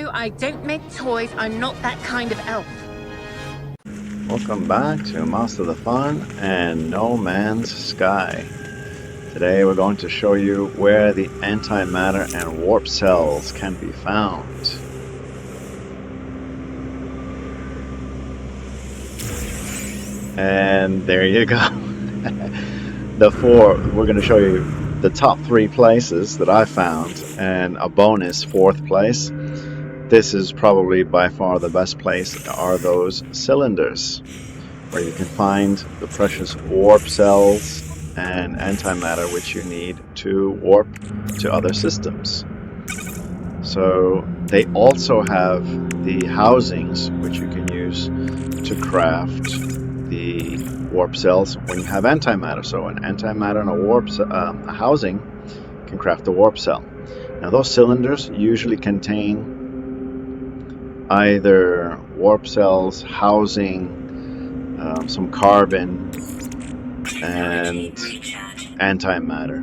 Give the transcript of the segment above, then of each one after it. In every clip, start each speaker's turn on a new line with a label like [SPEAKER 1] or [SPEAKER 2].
[SPEAKER 1] you I don't make toys. I'm not that kind of elf.
[SPEAKER 2] Welcome back to Master the Fun and No Man's Sky. Today we're going to show you where the antimatter and warp cells can be found. And there you go. We're going to show you the top 3 places that I found and a bonus 4th place. This is probably by far the best place, are those cylinders where you can find the precious warp cells and antimatter which you need to warp to other systems. So they also have the housings which you can use to craft the warp cells when you have antimatter. So an antimatter and a housing can craft a warp cell. Now those cylinders usually contain either warp cells, housing, some carbon, and antimatter.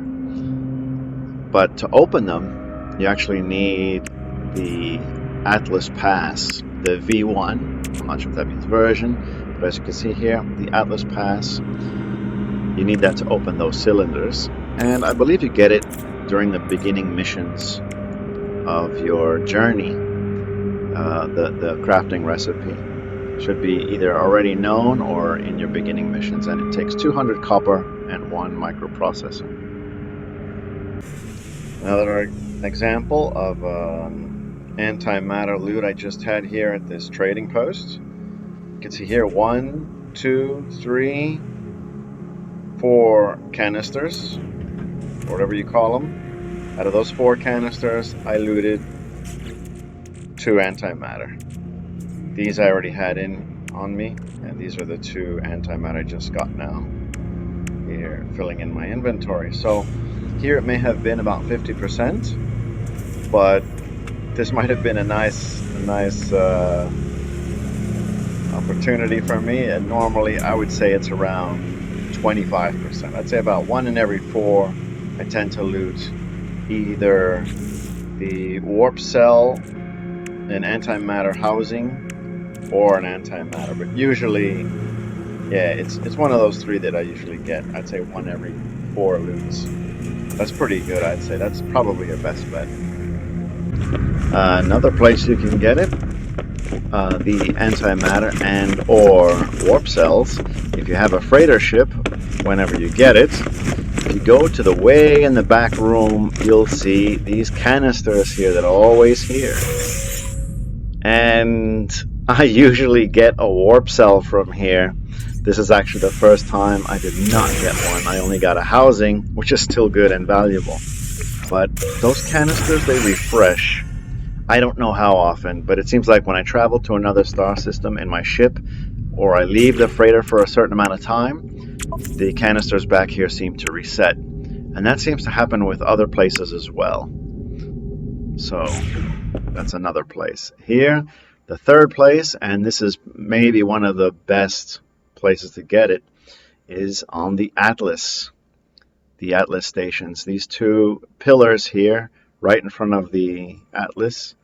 [SPEAKER 2] But to open them, you actually need the Atlas Pass, the V1. I'm not sure if that means version, but as you can see here, the Atlas Pass, you need that to open those cylinders. And I believe you get it during the beginning missions of your journey. The crafting recipe should be either already known or in your beginning missions, and it takes 200 copper and 1 microprocessor. Another example of antimatter loot I just had here at this trading post. You can see here 1, 2, 3, 4 canisters, whatever you call them. Out of those 4 canisters, I looted 2 antimatter. These I already had on me, and these are the 2 antimatter I just got now. Here, filling in my inventory. So here it may have been about 50%, but this might have been a nice opportunity for me. And normally I would say it's around 25%. I'd say about 1 in every 4 I tend to loot either the warp cell, an antimatter housing, or an antimatter. But usually, yeah, it's one of those 3 that I usually get. I'd say 1 every 4 loots. That's pretty good, I'd say. That's probably your best bet. Another place you can get it, the antimatter and or warp cells. If you have a freighter ship, whenever you get it, if you go to the way in the back room, you'll see these canisters here that are always here. And I usually get a warp cell from here. This is actually the first time I did not get one. I only got a housing, which is still good and valuable. But those canisters, they refresh. I don't know how often, but it seems like when I travel to another star system in my ship, or I leave the freighter for a certain amount of time, the canisters back here seem to reset. And that seems to happen with other places as well. So that's another place. Here, the 3rd place, and this is maybe one of the best places to get it, is on the Atlas stations. These 2 pillars here, right in front of the Atlas,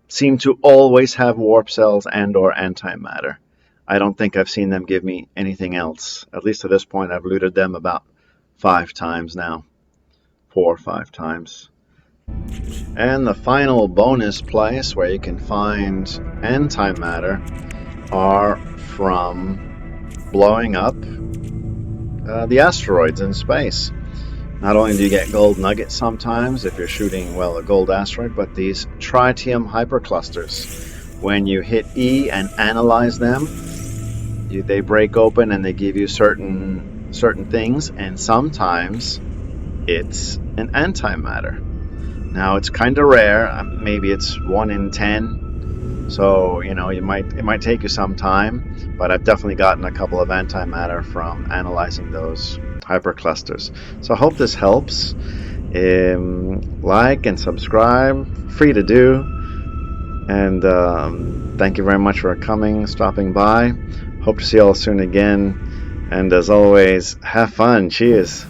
[SPEAKER 2] seem to always have warp cells and or antimatter. I don't think I've seen them give me anything else. At least to this point, I've looted them about 5 times now. 4 or 5 times. And the final bonus place where you can find antimatter are from blowing up the asteroids in space. Not only do you get gold nuggets sometimes if you're shooting, well, a gold asteroid, but these tritium hyperclusters. When you hit E and analyze them, they break open and they give you certain things, and sometimes it's an antimatter. Now it's kind of rare, maybe it's 1 in 10, so you know it might take you some time, but I've definitely gotten a couple of antimatter from analyzing those hyperclusters. So I hope this helps. Like and subscribe, free to do, and thank you very much for stopping by. Hope to see you all soon again, and as always, have fun. Cheers.